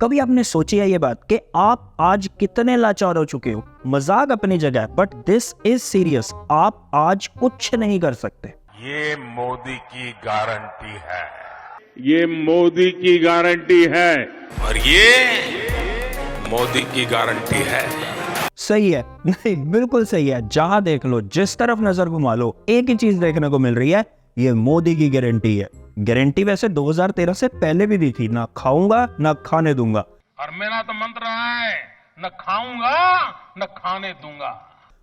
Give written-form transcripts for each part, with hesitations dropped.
कभी आपने सोची है ये बात कि आप आज कितने लाचार हो चुके हो? मजाक अपनी जगह, बट दिस इज सीरियस। आप आज कुछ नहीं कर सकते। ये मोदी की गारंटी है, ये मोदी की गारंटी है और ये मोदी की गारंटी है। सही है, नहीं बिल्कुल सही है। जहां देख लो, जिस तरफ नजर घुमा लो, एक ही चीज देखने को मिल रही है, ये मोदी की गारंटी है। गारंटी वैसे 2013 से पहले भी दी थी, ना खाऊंगा ना खाने दूंगा। और मेरा तो मंत्र है, न खाऊंगा न खाने दूंगा।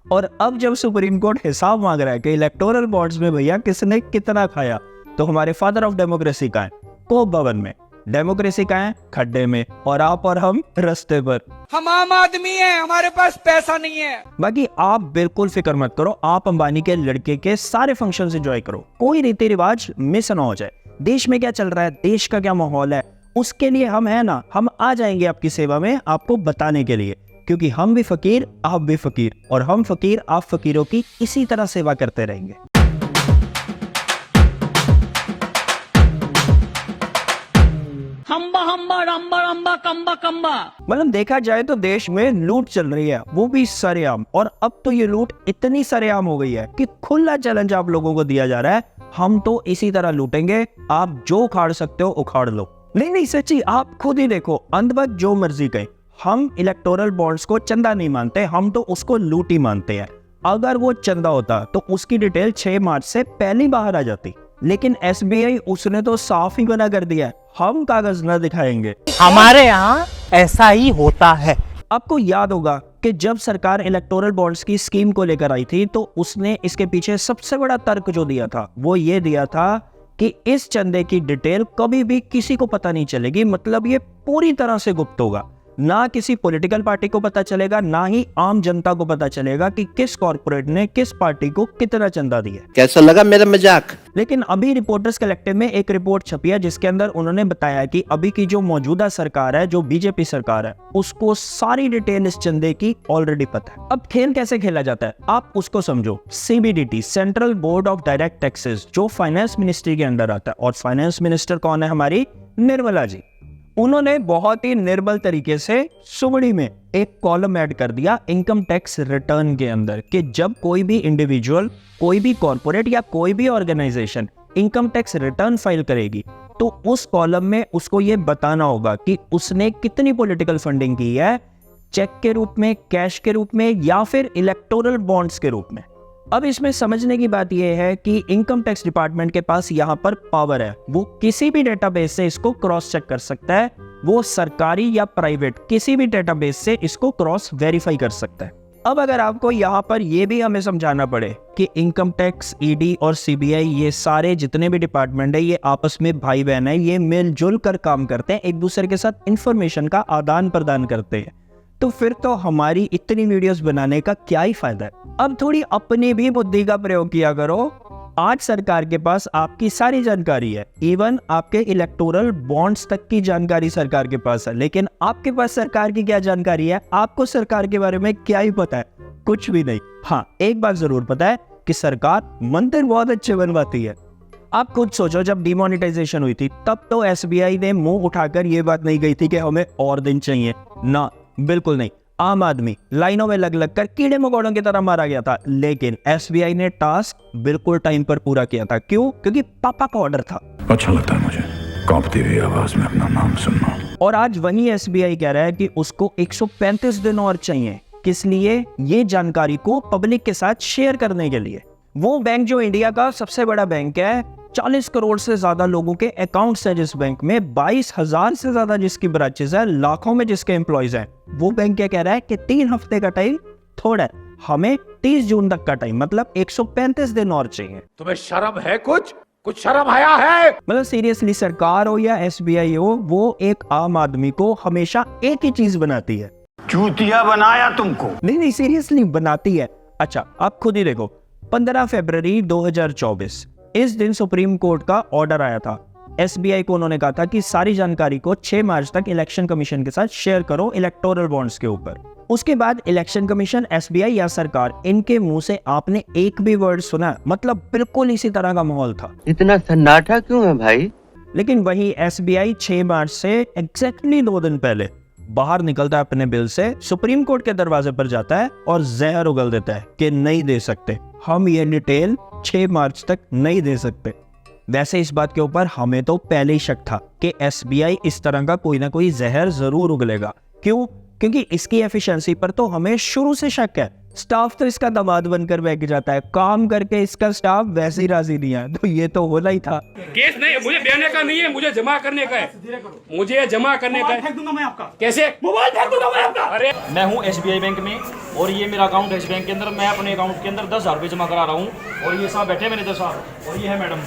और अब जब सुप्रीम कोर्ट हिसाब मांग रहा है कि इलेक्टोरल बॉन्ड्स में भैया किसने कितना खाया, तो हमारे फादर ऑफ डेमोक्रेसी का है कोप भवन में, डेमोक्रेसी का है खड्डे में, और आप और हम रास्ते पर। हम आम आदमी हैं, हमारे पास पैसा नहीं है। बाकी आप बिल्कुल फिक्र मत करो, आप अंबानी के लड़के के सारे फंक्शंस एंजॉय करो, कोई रीति रिवाज मिस ना हो जाए। देश में क्या चल रहा है, देश का क्या माहौल है, उसके लिए हम है ना, हम आ जाएंगे आपकी सेवा में आपको बताने के लिए, क्योंकि हम भी फकीर आप भी फकीर, और हम फकीर आप फकीरों की इसी तरह सेवा करते रहेंगे। हम्बा हम्बा रंबा रंबा कंबा कंबा। मतलब देखा जाए तो देश में लूट चल रही है, वो भी सरेआम। और अब तो ये लूट इतनी सरेआम हो गई है कि खुला चैलेंज आप लोगों को दिया जा रहा है, हम तो इसी तरह लूटेंगे, आप जो उखाड़ सकते हो उखाड़ लो। नहीं सच्ची, आप खुद ही देखो, अंधभक्त जो मर्जी कहे, हम इलेक्टोरल बॉन्ड्स को चंदा नहीं मानते, हम तो उसको लूट ही मानते हैं। अगर वो चंदा होता तो उसकी डिटेल 6 मार्च से पहले बाहर आ जाती, लेकिन एसबीआई उसने तो साफ ही मना कर दिया है, हम कागज न दिखाएंगे। हमारे यहाँ ऐसा ही होता है। आपको याद होगा कि जब सरकार इलेक्टोरल बॉन्ड्स की स्कीम को लेकर आई थी, तो उसने इसके पीछे सबसे बड़ा तर्क जो दिया था वो ये दिया था कि इस चंदे की डिटेल कभी भी किसी को पता नहीं चलेगी, मतलब ये पूरी तरह से गुप्त होगा, ना किसी पॉलिटिकल पार्टी को पता चलेगा, ना ही आम जनता को पता चलेगा कि किस कॉर्पोरेट ने किस पार्टी को कितना चंदा दिया। कैसा लगा मेरा मजाक? लेकिन अभी रिपोर्टर्स कलेक्टिव में एक रिपोर्ट छपी है, जिसके अंदर उन्होंने बताया कि अभी की जो मौजूदा सरकार है, जो बीजेपी सरकार है, उसको सारी डिटेल इस चंदे की ऑलरेडी पता है। अब खेल कैसे खेला जाता है आप उसको समझो। CBDT, central board of direct taxes, जो फाइनेंस मिनिस्ट्री के अंडर आता है, और फाइनेंस मिनिस्टर कौन है? हमारी निर्मला जी। उन्होंने बहुत ही निर्बल तरीके से सुमड़ी में एक कॉलम ऐड कर दिया इनकम टैक्स रिटर्न के अंदर, कि जब कोई भी इंडिविजुअल, कोई भी कॉर्पोरेट या कोई भी organisation income tax return file करेगी, तो उस कॉलम में उसको ये बताना होगा कि उसने कितनी पॉलिटिकल फंडिंग की है, चेक के रूप में, कैश के रूप में, या फिर इलेक्टोरल बॉन्ड्स के रूप में। अब इसमें समझने की बात यह है कि इनकम टैक्स डिपार्टमेंट के पास यहाँ पर पावर है, वो किसी भी डेटाबेस से इसको क्रॉस चेक कर सकता है, वो सरकारी या प्राइवेट किसी भी डेटाबेस से इसको क्रॉस वेरीफाई कर सकता है। अब अगर आपको यहाँ पर ये भी हमें समझाना पड़े कि इनकम टैक्स, ईडी और सीबीआई, ये सारे जितने भी डिपार्टमेंट है, ये आपस में भाई बहन है, ये मिलजुल कर काम करते हैं, एक दूसरे के साथ इंफॉर्मेशन का आदान प्रदान करते हैं, तो फिर तो हमारी इतनी वीडियोस बनाने का क्या ही फायदा है। अब थोड़ी अपनी भी बुद्धि का प्रयोग किया करो। आज सरकार के पास आपकी सारी जानकारी है, इवन आपके इलेक्टोरल बॉन्ड्स तक की जानकारी सरकार के पास है, लेकिन आपके पास सरकार की क्या जानकारी है? आपको सरकार के बारे में क्या ही पता है? कुछ भी नहीं। हाँ, एक बात जरूर पता है कि सरकार मंदिर बहुत अच्छे बनवाती है। आप खुद सोचो, जब डिमोनेटाइजेशन हुई थी तब तो एसबीआई ने मुंह उठाकर ये बात नहीं कही थी कि हमें और दिन चाहिए, ना बिल्कुल नहीं। आम आदमी लाइनों में लग लग कर कीड़े मकोड़ों की तरह मारा गया था, लेकिन एसबीआई ने टास्क बिल्कुल टाइम पर पूरा किया था। क्यों? क्योंकि पापा का ऑर्डर था। अच्छा लगता है मुझे कांपती हुई आवाज में अपना नाम सुनना। और आज वही एसबीआई कह रहा है कि उसको 135 दिन और चाहिए। किस लिए? ये जानकारी को पब्लिक के साथ शेयर करने के लिए। वो बैंक जो इंडिया का सबसे बड़ा बैंक है, 40 करोड़ से ज्यादा लोगों के अकाउंट्स है जिस बैंक में, 22,000 से ज्यादा जिसकी ब्रांचेस है, लाखों में जिसके एम्प्लॉइज हैं, वो बैंक क्या कह रहा है कि 3 हफ्ते का टाइम थोड़ा है, हमें 30 जून तक का टाइम, मतलब 135 दिन और चाहिए। तुम्हें शर्म है? कुछ शर्म आया है? मतलब सीरियसली, सरकार हो या एसबीआई हो, वो एक आम आदमी को हमेशा एक ही चीज बनाती है, चूतिया बनाया तुमको। नहीं सीरियसली बनाती है। अच्छा, आप खुद ही देखो, 15 फरवरी 2024 इस दिन सुप्रीम कोर्ट का ऑर्डर आया था। एसबीआई को उन्होंने कहा था कि सारी जानकारी को 6 मार्च तक इलेक्शन कमीशन के साथ शेयर करो इलेक्टोरल बॉन्ड्स के ऊपर। उसके बाद इलेक्शन कमीशन, एसबीआई या सरकार, इनके मुंह से आपने एक भी वर्ड सुना? मतलब बिल्कुल इसी तरह का माहौल था। इतना सन्नाटा क्यों है भाई? लेकिन वही SBI 6 मार्च से एग्जैक्टली 2 दिन पहले बाहर निकलता है अपने बिल से, सुप्रीम कोर्ट के दरवाजे पर जाता है और जहर उगल देता है कि नहीं दे सकते, हम ये डिटेल 6 मार्च तक नहीं दे सकते। वैसे इस बात के ऊपर हमें तो पहले ही शक था कि SBI इस तरह का कोई ना कोई जहर जरूर उगलेगा। क्यों? क्योंकि इसकी एफिशिएंसी पर तो हमें शुरू से शक है। स्टाफ तो इसका दामाद बनकर बैठ जाता है, काम करके इसका स्टाफ वैसे ही राजी नहीं है, तो ये तो होना ही था। केस नहीं, मुझे देने का नहीं है, मुझे जमा करने का है, मुझे जमा करने का है। फेंक दूंगा मैं आपका। कैसे? मोबाइल फेंक दूंगा मैं आपका। अरे मैं हूँ SBI बैंक में और ये मेरा अकाउंट है इस बैंक के अंदर। मैं अपने अकाउंट के अंदर 10,000 रुपये जमा करा रहा हूँ और ये साहब बैठे मेरे 10 साहब और ये है मैडम,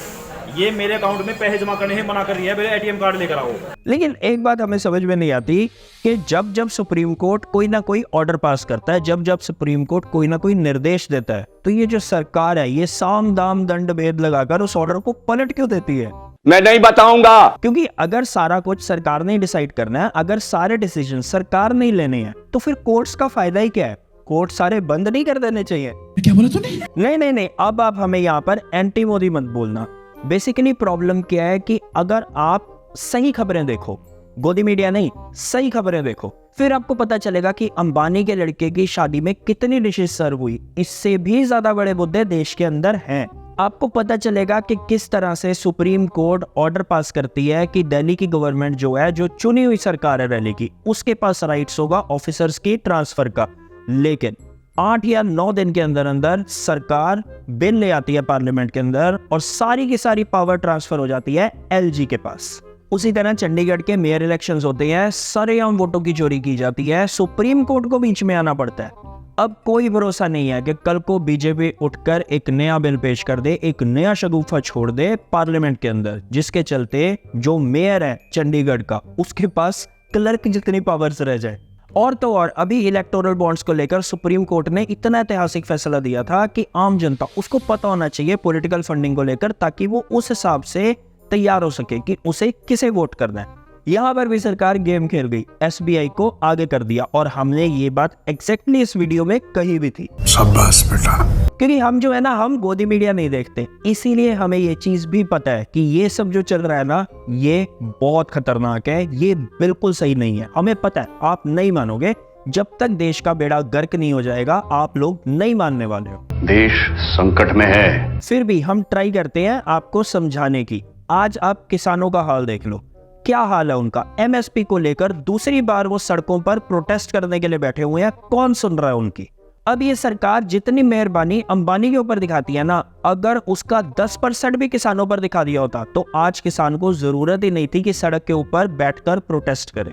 ये मेरे अकाउंट में पैसे जमा करने हैं मना कर रही है, मेरे ATM कार्ड लेकर आओ। लेकिन एक बात हमें समझ में नहीं आती कि जब जब सुप्रीम कोर्ट कोई ना कोई ऑर्डर पास करता है, जब जब सुप्रीम कोर्ट कोई ना कोई निर्देश देता है, तो ये जो सरकार है ये साम दाम दंड भेद लगाकर उस ऑर्डर को पलट क्यों देती है? मैं नहीं बताऊंगा। क्योंकि अगर सारा कुछ सरकार ने डिसाइड करना है, अगर सारे डिसीजन सरकार ने लेने हैं, तो फिर कोर्ट्स का फायदा ही क्या है? कोर्ट सारे बंद नहीं कर देने चाहिए। क्या बोला तूने? नहीं, अब आप हमें यहाँ पर एंटी मोदी मत बोलना। बेसिकली प्रॉब्लम क्या है कि अगर आप सही खबरें देखो, गोदी मीडिया नहीं, सही खबरें देखो, फिर आपको पता चलेगा कि अंबानी के लड़के की शादी में कितनी डिशेस सर्व हुई। इससे भी ज्यादा बड़े मुद्दे देश के अंदर हैं। आपको पता चलेगा कि किस तरह से सुप्रीम कोर्ट ऑर्डर पास करती है कि दिल्ली की गवर्नमेंट जो है, जो चुनी हुई सरकार है दिल्ली की, उसके पास राइट्स होगा ऑफिसर्स की ट्रांसफर का। लेकिन 8 या 9 दिन के अंदर अंदर सरकार बिल ले आती है पार्लियामेंट के अंदर और सारी की सारी पावर ट्रांसफर हो जाती है LG के पास। उसी तरह चंडीगढ़ के मेयर इलेक्शंस होते हैं, सरेआम वोटों की चोरी की जाती है, सुप्रीम कोर्ट को बीच में आना पड़ता है। अब कोई भरोसा नहीं है कि कल को बीजेपी उठकर एक नया बिल पेश कर दे, एक नया शगुफा छोड़ दे पार्लियामेंट के अंदर, जिसके चलते जो मेयर है चंडीगढ़ का, उसके पास क्लर्क जितनी पावर्स रह जाए। और तो और अभी इलेक्टोरल बॉन्ड्स को लेकर सुप्रीम कोर्ट ने इतना ऐतिहासिक फैसला दिया था कि आम जनता उसको पता होना चाहिए पॉलिटिकल फंडिंग को लेकर, ताकि वो उस हिसाब से तैयार हो सके कि उसे किसे वोट करना है। यहाँ पर भी सरकार गेम खेल गई, SBI को आगे कर दिया, और हमने ये बात एग्जैक्टली इस वीडियो में कही भी थी। शाबाश बेटा। क्योंकि हम जो है ना, हम गोदी मीडिया नहीं देखते, इसीलिए हमें ये चीज भी पता है कि ये सब जो चल रहा है ना, ये बहुत खतरनाक है, ये बिल्कुल सही नहीं है। हमें पता है, आप नहीं मानोगे, जब तक देश का बेड़ा गर्क नहीं हो जाएगा आप लोग नहीं मानने वाले हो। देश संकट में है, फिर भी हम ट्राई करते हैं आपको समझाने की। आज आप किसानों का हाल देख लो, क्या हाल है उनका। MSP को लेकर दूसरी बार वो सड़कों पर प्रोटेस्ट करने के लिए बैठे हुए हैं, कौन सुन रहा है उनकी। अब ये सरकार जितनी मेहरबानी अंबानी के ऊपर दिखाती है ना, अगर उसका 10% भी किसानों पर दिखा दिया होता तो आज किसान को जरूरत ही नहीं थी कि सड़क के ऊपर बैठकर प्रोटेस्ट करें।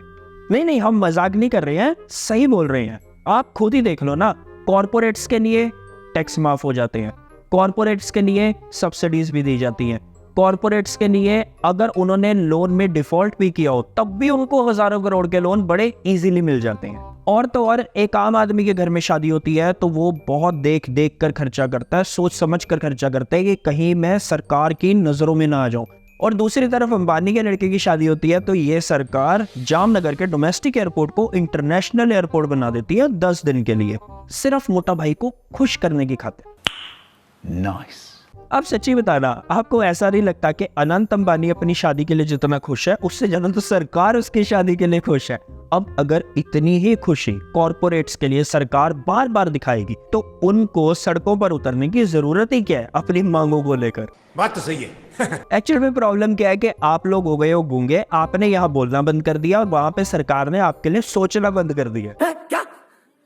नहीं, हम मजाक नहीं कर रहे हैं, सही बोल रहे हैं। आप खुद ही देख लो ना, कॉर्पोरेट्स के लिए टैक्स माफ हो जाते हैं, कॉर्पोरेट्स के लिए सब्सिडीज भी दी जाती हैं, कॉर्पोरेट्स के लिए अगर उन्होंने लोन में डिफॉल्ट भी किया हो तब भी उनको हजारों करोड़ के लोन बड़े इजीली मिल जाते हैं। और तो और एक आम आदमी के घर में शादी होती है तो वो बहुत देख देख कर खर्चा करता है, सोच समझ कर खर्चा करता है कि कहीं मैं सरकार की नजरों में ना आ जाऊं। और दूसरी तरफ अंबानी के लड़के की शादी होती है तो ये सरकार जामनगर के डोमेस्टिक एयरपोर्ट को इंटरनेशनल एयरपोर्ट बना देती है 10 दिन के लिए, सिर्फ मोटा भाई को खुश करने की खातिर। नाइस। अब सच्ची बताना, आपको ऐसा नहीं लगता कि अनंत अंबानी अपनी शादी के लिए जितना खुश है, उससे ज्यादा तो सरकार उसकी शादी के लिए खुश है। अब अगर इतनी ही खुशी कॉर्पोरेट्स के लिए सरकार बार बार दिखाएगी तो उनको सड़कों पर उतरने की जरूरत ही क्या है अपनी मांगों को लेकर। बात तो सही है। एक्चुअल में प्रॉब्लम क्या है कि आप लोग हो गए हो गूंगे, आपने यहाँ बोलना बंद कर दिया और वहां पे सरकार ने आपके लिए सोचना बंद कर दिया। क्या?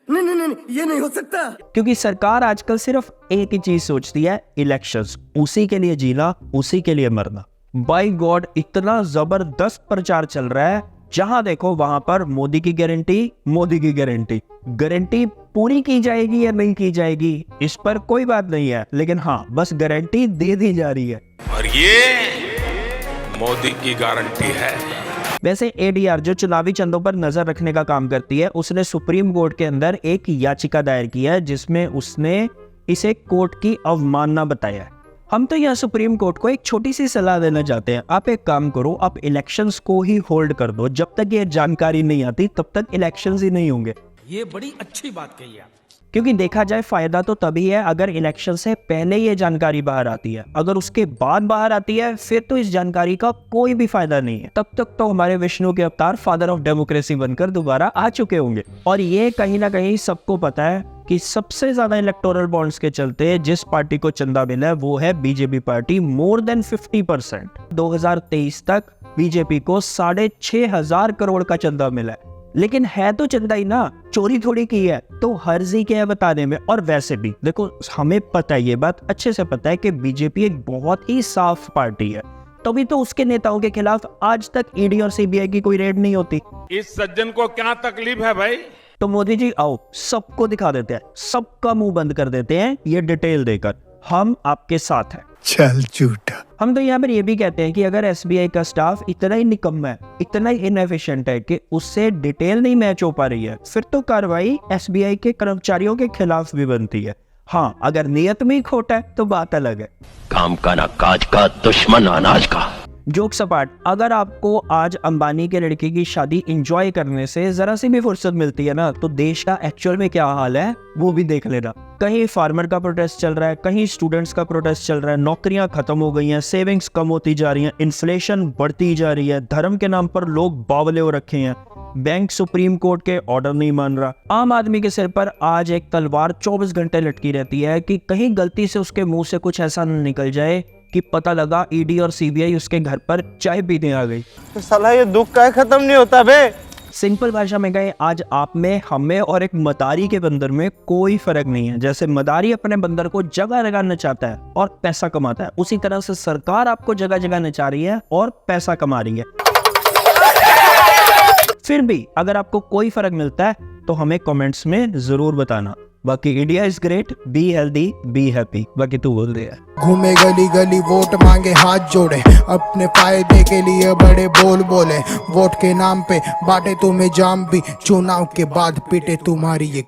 नहीं, ये नहीं हो सकता। क्योंकि सरकार आजकल सिर्फ एक ही चीज सोचती है, इलेक्शंस, उसी के लिए जीना, उसी के लिए मरना। बाय गॉड, इतना जबरदस्त प्रचार चल रहा है, जहां देखो वहां पर मोदी की गारंटी, मोदी की गारंटी। गारंटी पूरी की जाएगी या नहीं की जाएगी इस पर कोई बात नहीं है, लेकिन हाँ बस गारंटी दे दी जा रही है और ये मोदी की गारंटी है। वैसे ADR जो चुनावी चंदों पर नजर रखने का काम करती है, उसने सुप्रीम कोर्ट के अंदर एक याचिका दायर की है जिसमें उसने इसे कोर्ट की अवमानना बताया है। हम तो यहाँ सुप्रीम कोर्ट को एक छोटी सी सलाह देना चाहते हैं, आप एक काम करो, आप इलेक्शंस को ही होल्ड कर दो, जब तक ये जानकारी नहीं आती तब तक इलेक्शंस ही नहीं होंगे। ये बड़ी अच्छी बात कही आप। क्योंकि देखा जाए फायदा तो तभी है अगर इलेक्शन से पहले ये जानकारी बाहर आती है, अगर उसके बाद बाहर आती है फिर तो इस जानकारी का कोई भी फायदा नहीं है। तब तक तो हमारे विष्णु के अवतार फादर ऑफ डेमोक्रेसी बनकर दोबारा आ चुके होंगे। और ये कहीं ना कहीं सबको पता है कि सबसे ज्यादा इलेक्टोरल बॉन्ड्स के चलते जिस पार्टी को चंदा मिला है वो है बीजेपी पार्टी, मोर देन 50%। 2023 तक बीजेपी को 6,500 करोड़ का चंदा मिला है। लेकिन है तो चंदा ही ना, चोरी थोड़ी की है, तो हर्जी क्या है बताने में। और वैसे भी देखो, हमें पता है, ये बात अच्छे से पता है कि बीजेपी एक बहुत ही साफ पार्टी है, तभी तो उसके नेताओं के खिलाफ आज तक ईडी और सीबीआई की कोई रेड नहीं होती। इस सज्जन को क्या तकलीफ है भाई? तो मोदी जी आओ सबको दिखा देते हैं, सबका मुंह बंद कर देते हैं ये डिटेल देकर, हम आपके साथ हैं। चल झूठा। हम तो यहाँ पर ये भी कहते हैं कि अगर एसबीआई का स्टाफ इतना ही निकम्मा है, इतना ही इनएफिशिएंट है कि उससे डिटेल नहीं मैच हो पा रही है, फिर तो कार्रवाई एसबीआई के कर्मचारियों के खिलाफ भी बनती है। हाँ, अगर नियत में ही खोटा है तो बात अलग है। काम का ना काज का, दुश्मन अनाज का। जोक सपाट, अगर आपको आज अंबानी के लड़के की शादी एंजॉय करने से जरा सी भी फुर्सत मिलती है ना, तो देश का एक्चुअल में क्या हाल है वो भी देख लेना। कहीं फार्मर का प्रोटेस्ट चल रहा है, कहीं स्टूडेंट्स का प्रोटेस्ट चल रहा है, नौकरियां खत्म हो गई हैं, सेविंग्स कम होती जा रही हैं, इन्फ्लेशन बढ़ती जा रही है, धर्म के नाम पर लोग बावले हो रखे हैं, बैंक सुप्रीम कोर्ट के ऑर्डर नहीं मान रहा। आम आदमी के सिर पर आज एक तलवार 24 घंटे लटकी रहती है कि कहीं गलती से उसके मुंह से कुछ ऐसा न निकल जाए कि पता लगा ईडी और सीबीआई उसके घर पर चाय पीने आ गई। तो साला ये दुख का खत्म नहीं होता बे। सिंपल भाषा में कहें, आज आप में, हम में और एक मदारी के बंदर में कोई फर्क नहीं है। जैसे मदारी अपने बंदर को जगह जगह नचाता है और पैसा कमाता है, उसी तरह से सरकार आपको जगह जगह नचा रही है और पैसा कमा रही है। फिर भी अगर आपको कोई फर्क मिलता है तो हमें कमेंट्स में जरूर बताना। बाकी India is great, be healthy, be happy. बाकी तू बोल दे। घूमे गली गली वोट मांगे हाथ जोड़े, अपने फायदे के लिए बड़े बोल बोले, वोट के नाम पे बांटे तुम्हें जाम भी, चुनाव के बाद पीटे तुम्हारी ये